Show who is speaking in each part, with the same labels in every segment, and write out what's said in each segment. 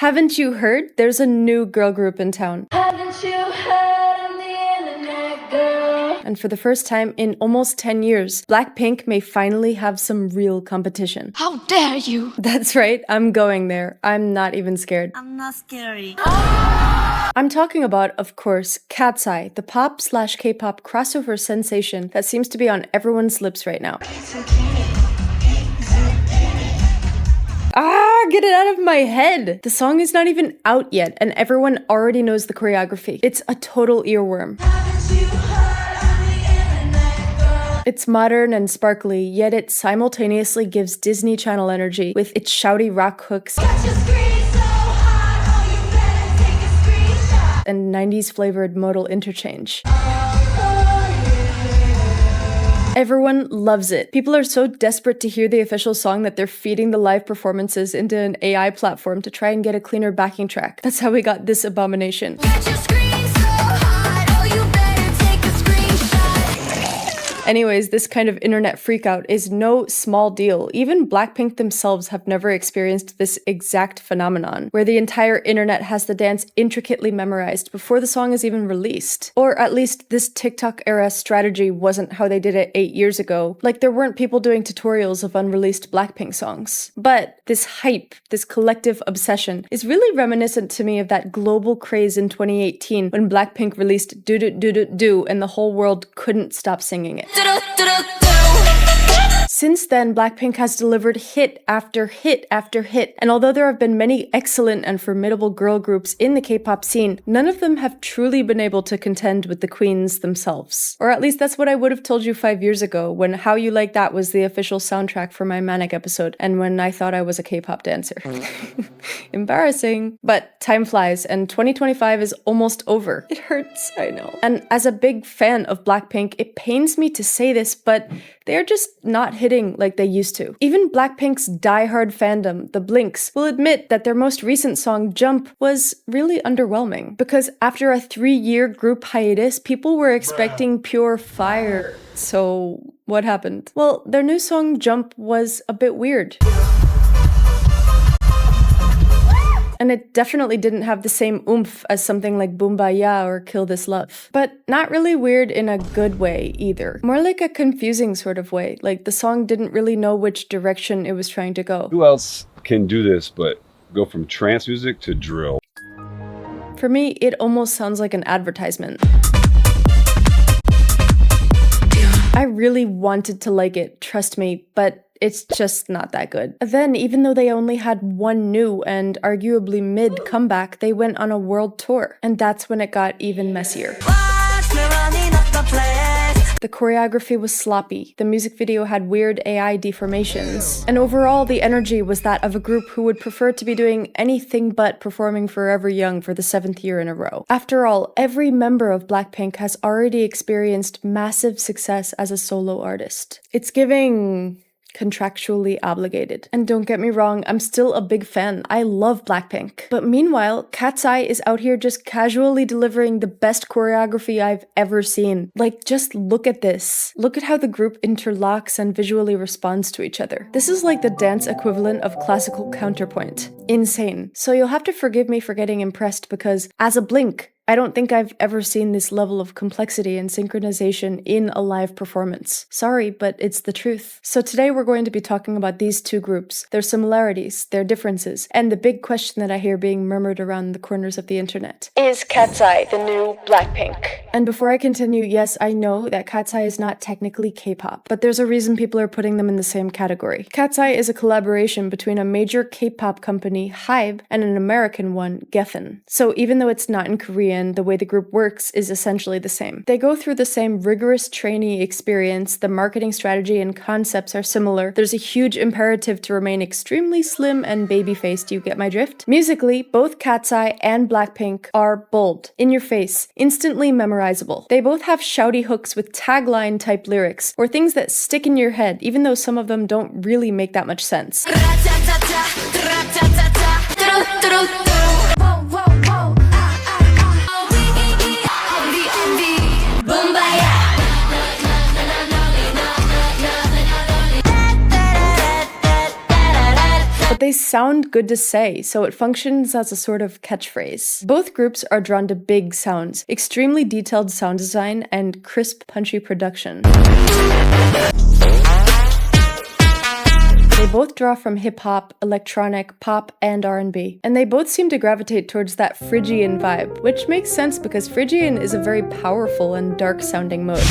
Speaker 1: Haven't you heard? There's a new girl group in town.
Speaker 2: Haven't you heard on the internet, girl?
Speaker 1: And for the first time in almost 10 years, Blackpink may finally have some real competition.
Speaker 3: How dare you?
Speaker 1: That's right, I'm going there. I'm not even scared.
Speaker 3: I'm not scary.
Speaker 1: I'm talking about, of course, Catseye, the pop/K-pop crossover sensation that seems to be on everyone's lips right now. Get it out of my head! The song is not even out yet, and everyone already knows the choreography. It's a total earworm. It's modern and sparkly, yet it simultaneously gives Disney Channel energy with its shouty rock hooks and 90s flavored modal interchange. Everyone loves it. People are so desperate to hear the official song that they're feeding the live performances into an AI platform to try and get a cleaner backing track. That's how we got this abomination. Anyways, this kind of internet freakout is no small deal. Even Blackpink themselves have never experienced this exact phenomenon, where the entire internet has the dance intricately memorized before the song is even released. Or at least this TikTok-era strategy wasn't how they did it 8 years ago. Like, there weren't people doing tutorials of unreleased Blackpink songs. But this hype, this collective obsession, is really reminiscent to me of that global craze in 2018 when Blackpink released Do Do Do Do Do and the whole world couldn't stop singing it. Since then, Blackpink has delivered hit after hit after hit, and although there have been many excellent and formidable girl groups in the K-pop scene, none of them have truly been able to contend with the queens themselves. Or at least that's what I would have told you 5 years ago, when How You Like That was the official soundtrack for my Manic episode, and when I thought I was a K-pop dancer. Embarrassing. But time flies, and 2025 is almost over. It hurts, I know. And as a big fan of Blackpink, it pains me to say this, but they're just not hitting like they used to. Even Blackpink's diehard fandom, the Blinks, will admit that their most recent song, Jump, was really underwhelming. Because after a 3-year group hiatus, people were expecting pure fire. So what happened? Well, their new song, Jump, was a bit weird. And it definitely didn't have the same oomph as something like Boombayah or Kill This Love. But not really weird in a good way either. More like a confusing sort of way, like the song didn't really know which direction it was trying to go.
Speaker 4: Who else can do this but go from trance music to drill?
Speaker 1: For me, it almost sounds like an advertisement. I really wanted to like it, trust me, but it's just not that good. Then, even though they only had one new and arguably mid comeback, they went on a world tour. And that's when it got even messier. The choreography was sloppy, the music video had weird AI deformations, and overall the energy was that of a group who would prefer to be doing anything but performing Forever Young for the 7th year in a row. After all, every member of Blackpink has already experienced massive success as a solo artist. It's giving contractually obligated. And don't get me wrong, I'm still a big fan. I love Blackpink. But meanwhile, Catseye is out here just casually delivering the best choreography I've ever seen. Like, just look at this. Look at how the group interlocks and visually responds to each other. This is like the dance equivalent of classical counterpoint. Insane. So you'll have to forgive me for getting impressed because, as a Blink, I don't think I've ever seen this level of complexity and synchronization in a live performance. Sorry, but it's the truth. So today we're going to be talking about these two groups, their similarities, their differences, and the big question that I hear being murmured around the corners of the internet. Is Catseye the new Blackpink? And before I continue, yes, I know that Catseye is not technically K-pop, but there's a reason people are putting them in the same category. Catseye is a collaboration between a major K-pop company, HYBE, and an American one, Geffen. So even though it's not in Korean, the way the group works is essentially the same. They go through the same rigorous trainee experience, the marketing strategy and concepts are similar, there's a huge imperative to remain extremely slim and baby-faced, you get my drift? Musically, both Catseye and Blackpink are bold, in your face, instantly memorizable. They both have shouty hooks with tagline-type lyrics, or things that stick in your head, even though some of them don't really make that much sense. They sound good to say, so it functions as a sort of catchphrase. Both groups are drawn to big sounds, extremely detailed sound design, and crisp, punchy production. They both draw from hip-hop, electronic, pop, and R&B. And they both seem to gravitate towards that Phrygian vibe, which makes sense because Phrygian is a very powerful and dark-sounding mode.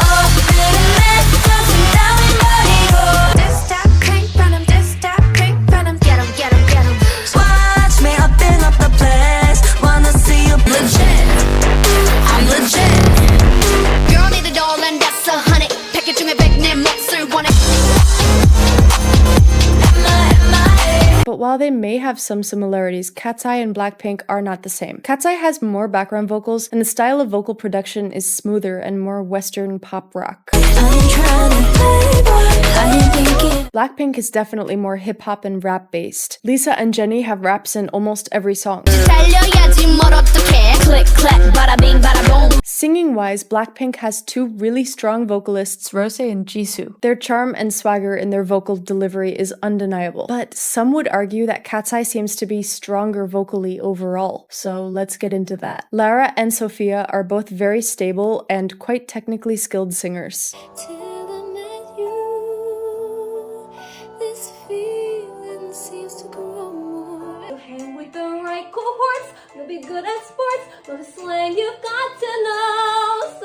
Speaker 1: But while they may have some similarities, KATSEYE and Blackpink are not the same. KATSEYE has more background vocals, and the style of vocal production is smoother and more Western pop rock. Blackpink is definitely more hip-hop and rap-based. Lisa and Jennie have raps in almost every song. Singing-wise, Blackpink has two really strong vocalists, Rose and Jisoo. Their charm and swagger in their vocal delivery is undeniable. But some would argue that KATSEYE seems to be stronger vocally overall. So let's get into that. Lara and Sophia are both very stable and quite technically skilled singers.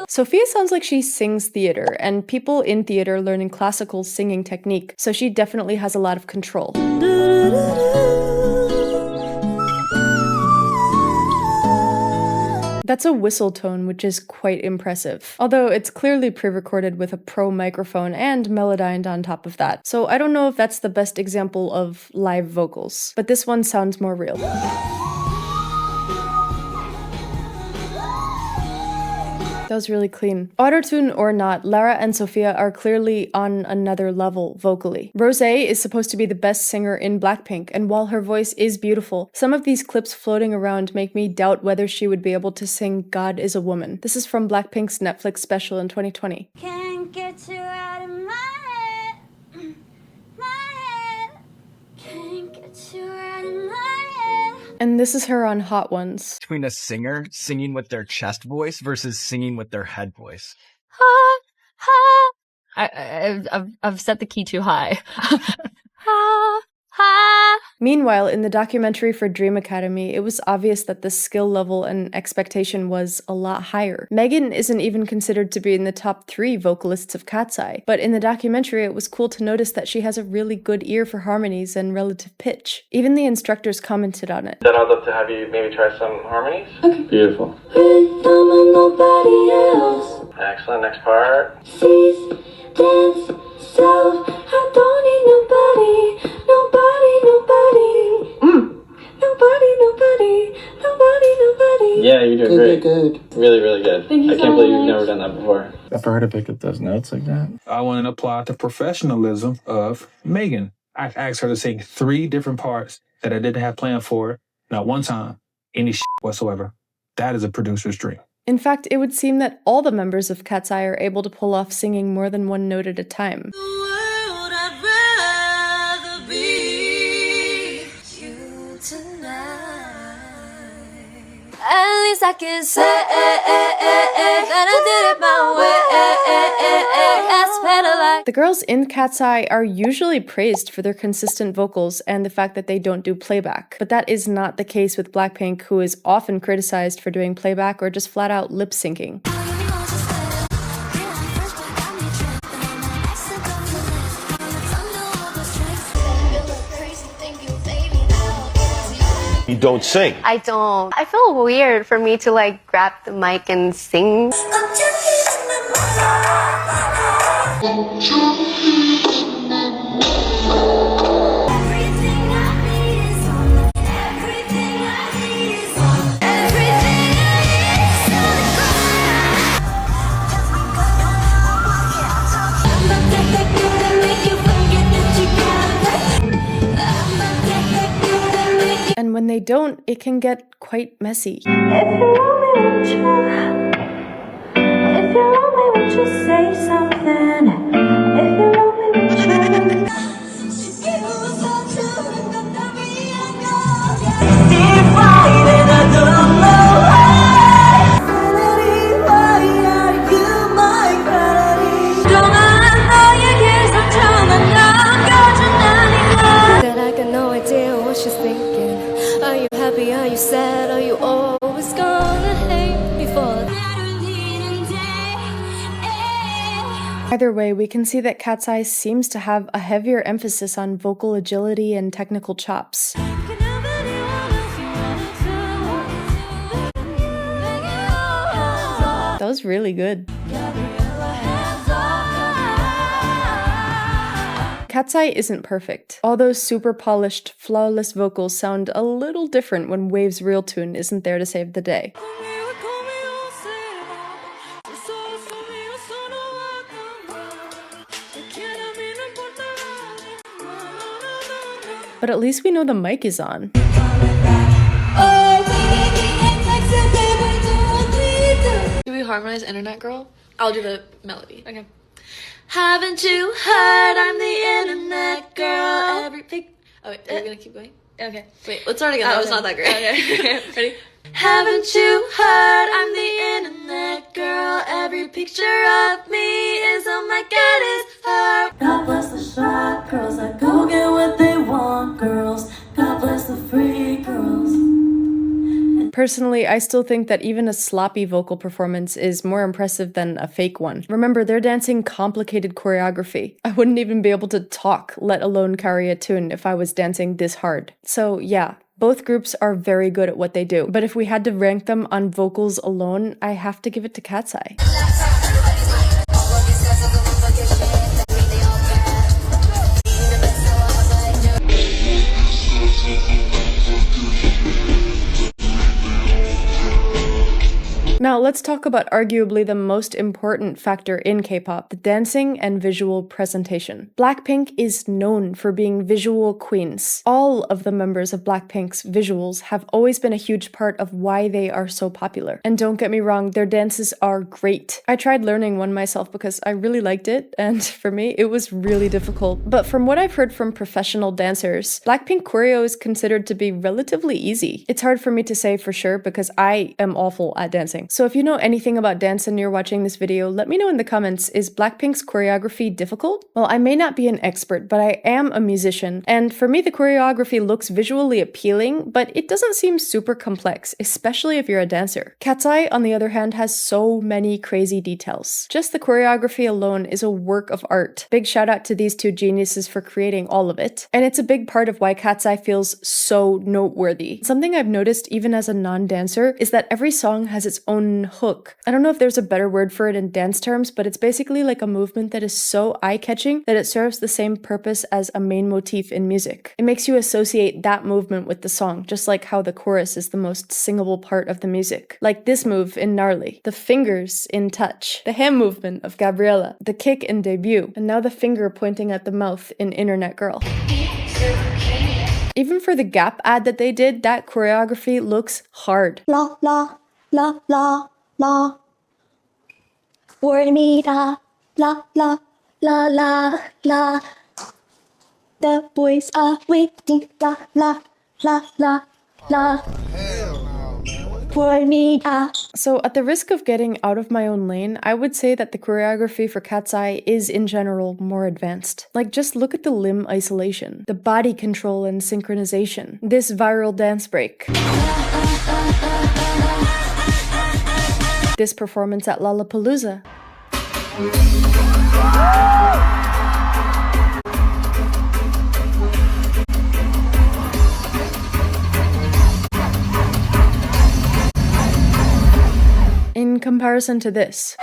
Speaker 1: Sophia sounds like she sings theater, and people in theater learning classical singing technique, so she definitely has a lot of control. That's a whistle tone, which is quite impressive. Although it's clearly pre-recorded with a pro microphone and melodined on top of that. So I don't know if that's the best example of live vocals, but this one sounds more real. That was really clean. Autotune or not, Lara and Sophia are clearly on another level vocally. Rose is supposed to be the best singer in Blackpink, and while her voice is beautiful, some of these clips floating around make me doubt whether she would be able to sing God is a Woman. This is from Blackpink's Netflix special in 2020.
Speaker 2: Can't get you out of my head, can't get you out of my head.
Speaker 1: And this is her on Hot Ones.
Speaker 5: Between a singer singing with their chest voice versus singing with their head voice.
Speaker 6: Ha, ha. I've set the key too high. Ha, ha.
Speaker 1: Meanwhile, in the documentary for Dream Academy, it was obvious that the skill level and expectation was a lot higher. Megan isn't even considered to be in the top 3 vocalists of KATSEYE, but in the documentary it was cool to notice that she has a really good ear for harmonies and relative pitch. Even the instructors commented on it.
Speaker 7: Then I'd love to have you maybe try some harmonies.
Speaker 2: Okay.
Speaker 7: Beautiful.
Speaker 2: Nobody else
Speaker 7: Excellent. Next part.
Speaker 2: sees, dance, self. I don't need nobody.
Speaker 7: Yeah, you're doing great.
Speaker 8: Good.
Speaker 7: Really, really good.
Speaker 2: Thank you
Speaker 7: I
Speaker 2: so
Speaker 7: can't believe you've
Speaker 2: much.
Speaker 7: never done that before.
Speaker 8: I've heard her pick up those notes like that.
Speaker 9: I want to apply the professionalism of Megan. I asked her to sing 3 different parts that I didn't have planned for, not one time, any shit whatsoever. That is a producer's dream.
Speaker 1: In fact, it would seem that all the members of KATSEYE are able to pull off singing more than one note at a time.
Speaker 2: At least I can say that I did it my way. That's better like.
Speaker 1: The girls in KATSEYE are usually praised for their consistent vocals and the fact that they don't do playback. But that is not the case with Blackpink, who is often criticized for doing playback or just flat out lip syncing.
Speaker 10: You don't sing.
Speaker 6: I don't. I feel weird for me to like grab the mic and sing.
Speaker 1: And when they don't, it can get quite messy.
Speaker 2: If you love me, would you say something? If you love me, would you? happy? Are you sad? Are you always gonna hate me for
Speaker 1: Either way, we can see that Catseye seems to have a heavier emphasis on vocal agility and technical chops. That was really good. Catseye isn't perfect. All those super polished, flawless vocals sound a little different when Wave's real tune isn't there to save the day. But at least we know the mic is on.
Speaker 2: Do we harmonize Internet Girl? I'll do the melody. Okay. Haven't you heard I'm the Internet Girl? Every pic. Oh wait, are we gonna keep going? Okay. Wait, let's start again. That was not that great. Okay. Ready? Haven't you heard I'm the Internet Girl? Every picture of me is, oh my God, is her. God bless the shy girls that go get what they want, girls. God bless the free girls.
Speaker 1: Personally, I still think that even a sloppy vocal performance is more impressive than a fake one. Remember, they're dancing complicated choreography. I wouldn't even be able to talk, let alone carry a tune, if I was dancing this hard. So yeah, both groups are very good at what they do. But if we had to rank them on vocals alone, I have to give it to Catseye. Now let's talk about arguably the most important factor in K-pop, the dancing and visual presentation. Blackpink is known for being visual queens. All of the members of Blackpink's visuals have always been a huge part of why they are so popular. And don't get me wrong, their dances are great. I tried learning one myself because I really liked it, and for me it was really difficult. But from what I've heard from professional dancers, Blackpink choreo is considered to be relatively easy. It's hard for me to say for sure because I am awful at dancing. So if you know anything about dance and you're watching this video, let me know in the comments, is Blackpink's choreography difficult? Well, I may not be an expert, but I am a musician, and for me the choreography looks visually appealing, but it doesn't seem super complex, especially if you're a dancer. Catseye, on the other hand, has so many crazy details. Just the choreography alone is a work of art. Big shout out to these two geniuses for creating all of it, and it's a big part of why Catseye feels so noteworthy. Something I've noticed even as a non-dancer is that every song has its own hook. I don't know if there's a better word for it in dance terms, but it's basically like a movement that is so eye-catching that it serves the same purpose as a main motif in music. It makes you associate that movement with the song, just like how the chorus is the most singable part of the music. Like this move in Gnarly, the fingers in Touch, the hand movement of Gabriella, the kick in Debut, and now the finger pointing at the mouth in Internet Girl. Even for the Gap ad that they did, that choreography looks hard.
Speaker 10: La la la la la. Word me da la la la la la. The boys are waiting la la la la la. Word me da.
Speaker 1: So at the risk of getting out of my own lane, I would say that the choreography for Catseye is in general more advanced. Like just look at the limb isolation, the body control and synchronization, this viral dance break. This performance at Lollapalooza. In comparison to this.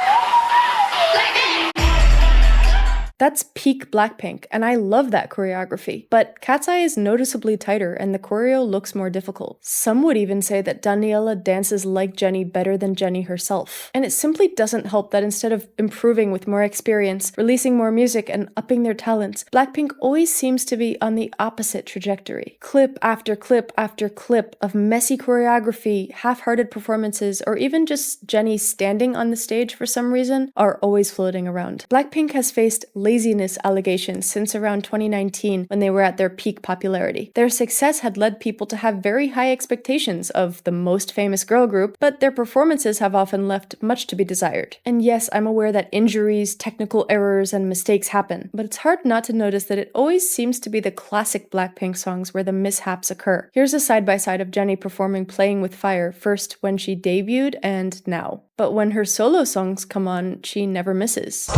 Speaker 1: That's peak Blackpink, and I love that choreography. But Catseye is noticeably tighter, and the choreo looks more difficult. Some would even say that Daniela dances like Jennie better than Jennie herself. And it simply doesn't help that instead of improving with more experience, releasing more music, and upping their talents, Blackpink always seems to be on the opposite trajectory. Clip after clip after clip of messy choreography, half-hearted performances, or even just Jennie standing on the stage for some reason, are always floating around. Blackpink has faced laziness allegations since around 2019 when they were at their peak popularity. Their success had led people to have very high expectations of the most famous girl group, but their performances have often left much to be desired. And yes, I'm aware that injuries, technical errors, and mistakes happen, but it's hard not to notice that it always seems to be the classic Blackpink songs where the mishaps occur. Here's a side-by-side of Jennie performing Playing with Fire, first when she debuted and now. But when her solo songs come on, she never misses.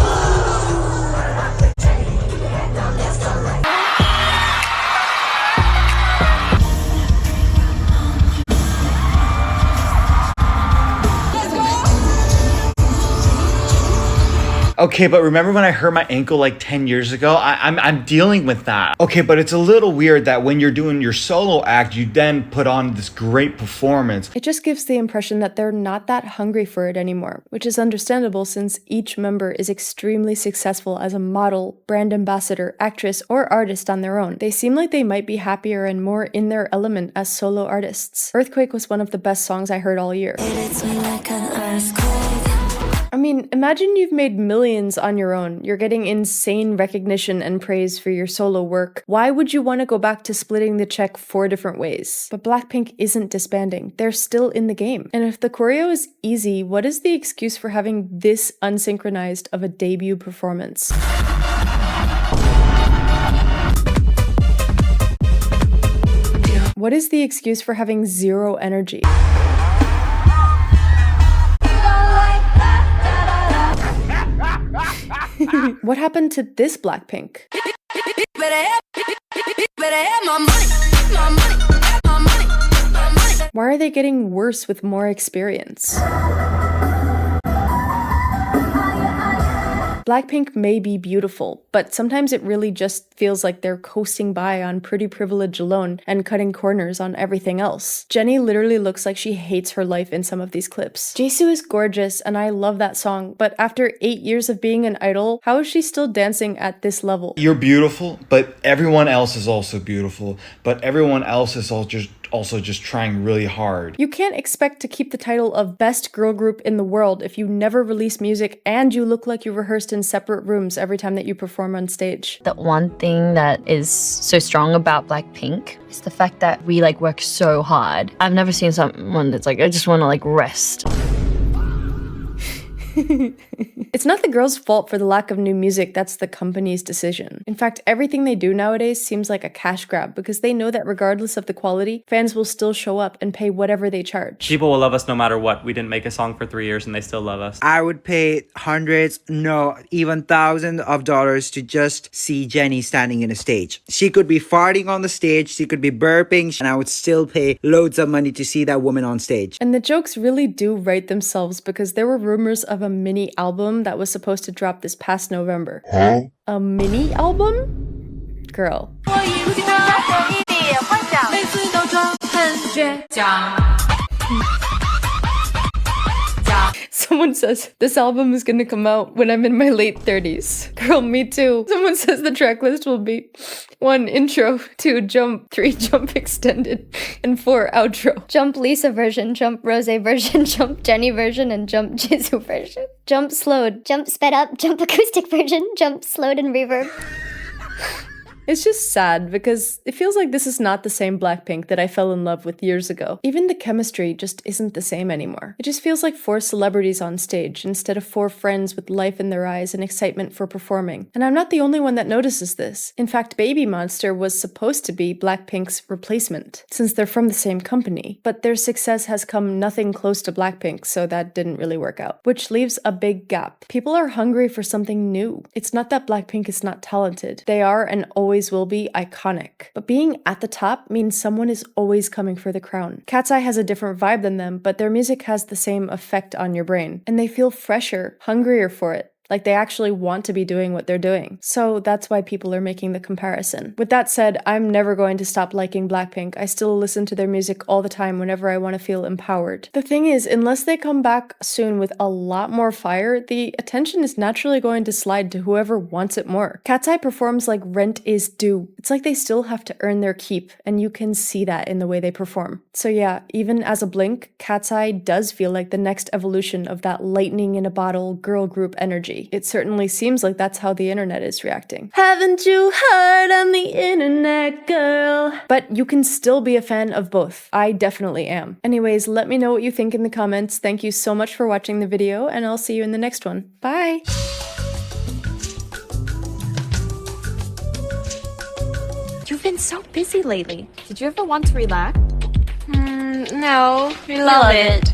Speaker 11: Okay, but remember when I hurt my ankle like 10 years ago? I'm dealing with that. Okay, but it's a little weird that when you're doing your solo act, you then put on this great performance.
Speaker 1: It just gives the impression that they're not that hungry for it anymore, which is understandable since each member is extremely successful as a model, brand ambassador, actress, or artist on their own. They seem like they might be happier and more in their element as solo artists. Earthquake was one of the best songs I heard all year. I mean, imagine you've made millions on your own. You're getting insane recognition and praise for your solo work. Why would you want to go back to splitting the check 4 different ways? But Blackpink isn't disbanding. They're still in the game. And if the choreo is easy, what is the excuse for having this unsynchronized of a debut performance? What is the excuse for having zero energy? What happened to this Blackpink? Why are they getting worse with more experience? Blackpink may be beautiful, but sometimes it really just feels like they're coasting by on pretty privilege alone and cutting corners on everything else. Jennie literally looks like she hates her life in some of these clips. Jisoo is gorgeous and I love that song, but after 8 years of being an idol, how is she still dancing at this level?
Speaker 11: You're beautiful, but everyone else is also beautiful, but everyone else is also just trying really hard.
Speaker 1: You can't expect to keep the title of best girl group in the world if you never release music and you look like you rehearsed in separate rooms every time that you perform on stage.
Speaker 6: The one thing that is so strong about Blackpink is the fact that we work so hard. I've never seen someone that's I just want to rest.
Speaker 1: It's not the girls' fault for the lack of new music, that's the company's decision. In fact, everything they do nowadays seems like a cash grab because they know that regardless of the quality, fans will still show up and pay whatever they charge.
Speaker 12: People will love us no matter what. We didn't make a song for 3 years and they still love us.
Speaker 13: I would pay hundreds, no, even thousands of dollars to just see Jennie standing in a stage. She could be farting on the stage, she could be burping, and I would still pay loads of money to see that woman on stage.
Speaker 1: And the jokes really do write themselves because there were rumors of a mini album that was supposed to drop this past November. Huh? A mini album? Girl. Someone says, this album is gonna come out when I'm in my late 30s. Girl, me too. Someone says the track list will be 1 intro, 2 jump, 3 jump extended, and 4 outro.
Speaker 10: Jump Lisa version, jump Rose version, jump Jennie version, and jump Jisoo version. Jump slowed, jump sped up, jump acoustic version, jump slowed and reverb.
Speaker 1: It's just sad because it feels like this is not the same Blackpink that I fell in love with years ago. Even the chemistry just isn't the same anymore. It just feels like 4 celebrities on stage instead of 4 friends with life in their eyes and excitement for performing. And I'm not the only one that notices this. In fact, Baby Monster was supposed to be Blackpink's replacement, since they're from the same company. But their success has come nothing close to Blackpink, so that didn't really work out. Which leaves a big gap. People are hungry for something new. It's not that Blackpink is not talented. They are and always will be iconic. But being at the top means someone is always coming for the crown. KATSEYE has a different vibe than them, but their music has the same effect on your brain. And they feel fresher, hungrier for it. Like they actually want to be doing what they're doing. So that's why people are making the comparison. With that said, I'm never going to stop liking Blackpink. I still listen to their music all the time whenever I want to feel empowered. The thing is, unless they come back soon with a lot more fire, the attention is naturally going to slide to whoever wants it more. KATSEYE performs like rent is due. It's like they still have to earn their keep, and you can see that in the way they perform. So yeah, even as a blink, KATSEYE does feel like the next evolution of that lightning in a bottle girl group energy. energy. It certainly seems like that's how the internet is reacting. Haven't you heard I'm the internet girl? But you can still be a fan of both. I definitely am. Anyways, let me know what you think in the comments. Thank you so much for watching the video, and I'll see you in the next one. Bye!
Speaker 3: You've been so busy lately. Did you ever want to relax?
Speaker 2: No, we
Speaker 3: love it.